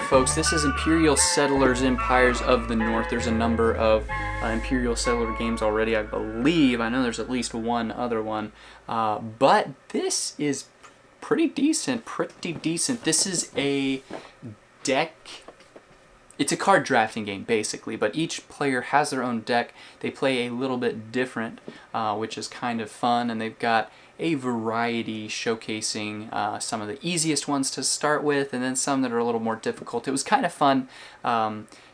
folks. This is Imperial Settlers Empires of the North. There's a number of Imperial Settler games already, I believe. I know there's at least one other one. But this is pretty decent, This is a deck. It's a card drafting game, basically, but each player has their own deck. They play a little bit different, which is kind of fun, and they've got a variety showcasing some of the easiest ones to start with, and then some that are a little more difficult. It was kind of fun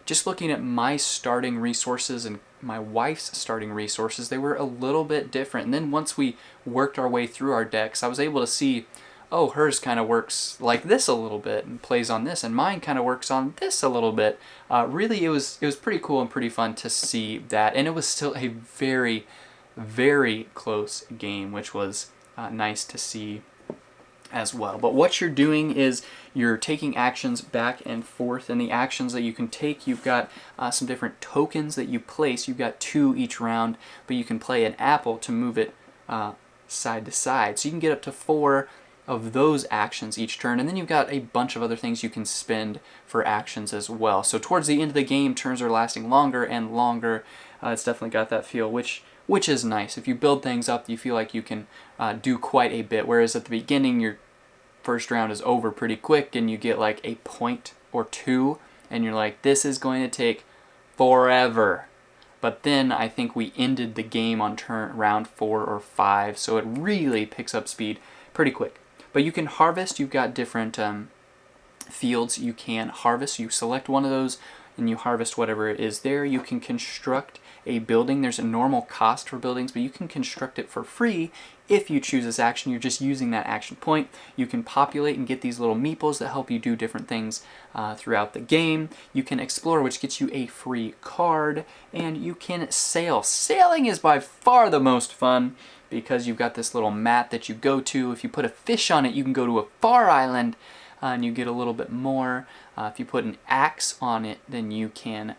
just looking at my starting resources and my wife's starting resources. They were a little bit different, and then once we worked our way through our decks, I was able to see, oh, hers kind of works like this a little bit and plays on this, and mine kind of works on this a little bit. Really, it was pretty cool and pretty fun to see that, and it was still a very, very close game, which was nice to see as well. But what you're doing is you're taking actions back and forth, and the actions that you can take, you've got some different tokens that you place. You've got 2 each round, but you can play an apple to move it side to side. So you can get up to 4 of those actions each turn, and then you've got a bunch of other things you can spend for actions as well. So towards the end of the game, turns are lasting longer and longer. It's definitely got that feel, which is nice. If you build things up, you feel like you can do quite a bit, whereas at the beginning, your first round is over pretty quick, and you get like a point or 2, and you're like, this is going to take forever. But then I think we ended the game on round 4 or 5, so it really picks up speed pretty quick. But you can harvest. You've got different fields you can harvest. You select one of those and you harvest whatever it is there. You can construct a building. There's a normal cost for buildings, but you can construct it for free if you choose this action. You're just using that action point. You can populate and get these little meeples that help you do different things throughout the game. You can explore, which gets you a free card, and you can sail. Sailing is by far the most fun, because you've got this little mat that you go to. If you put a fish on it, you can go to a far island and you get a little bit more. If you put an axe on it, then you can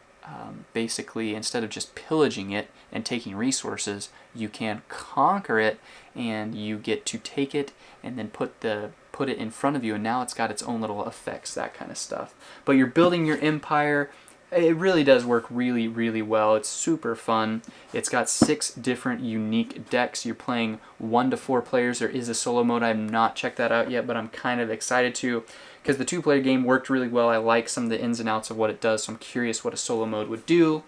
basically, instead of just pillaging it and taking resources, you can conquer it, and you get to take it and then put it in front of you, and now it's got its own little effects, that kind of stuff. But you're building your empire. It really does work really, really well. It's super fun. It's got 6 different unique decks. You're playing 1 to 4 players. There is a solo mode. I have not checked that out yet, but I'm kind of excited to, because the 2-player game worked really well. I like some of the ins and outs of what it does, so I'm curious what a solo mode would do.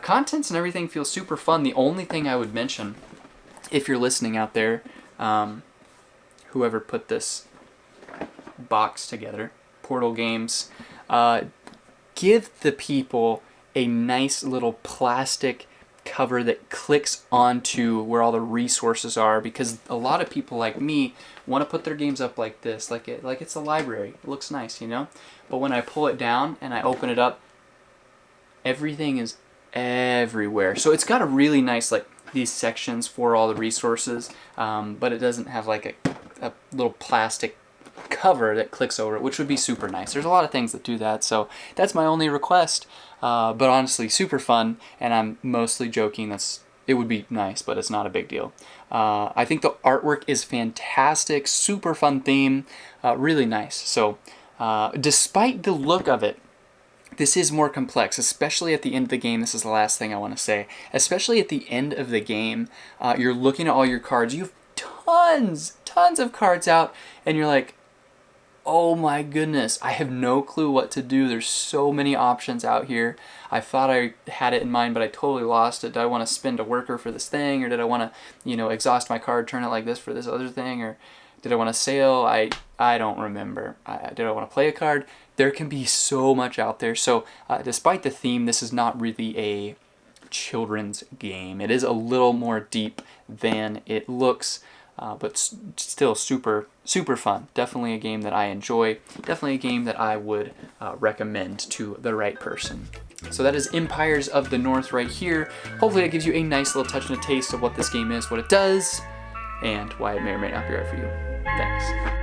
Contents and everything feel super fun. The only thing I would mention, if you're listening out there, whoever put this box together, Portal Games, give the people a nice little plastic cover that clicks onto where all the resources are, because a lot of people like me want to put their games up like this, like it's a library. It looks nice, you know? But when I pull it down and I open it up, everything is everywhere. So it's got a really nice, like, these sections for all the resources, but it doesn't have like a little plastic cover that clicks over it, which would be super nice. There's a lot of things that do that, so that's my only request. But honestly, super fun, and I'm mostly joking. It would be nice, but it's not a big deal. I think the artwork is fantastic, super fun theme, really nice. So despite the look of it, this is more complex, especially at the end of the game. This is the last thing I want to say. Especially at the end of the game, you're looking at all your cards. You have tons of cards out, and you're like, oh my goodness, I have no clue what to do. There's so many options out here. I thought I had it in mind, but I totally lost it. Did I want to spend a worker for this thing, or did I want to, exhaust my card, turn it like this for this other thing, or did I want to sail? I don't remember. Did I want to play a card? There can be so much out there. So despite the theme, this is not really a children's game. It is a little more deep than it looks. But still super, super fun. Definitely a game that I enjoy. Definitely a game that I would recommend to the right person. So that is Empires of the North right here. Hopefully that gives you a nice little touch and a taste of what this game is, what it does, and why it may or may not be right for you. Thanks.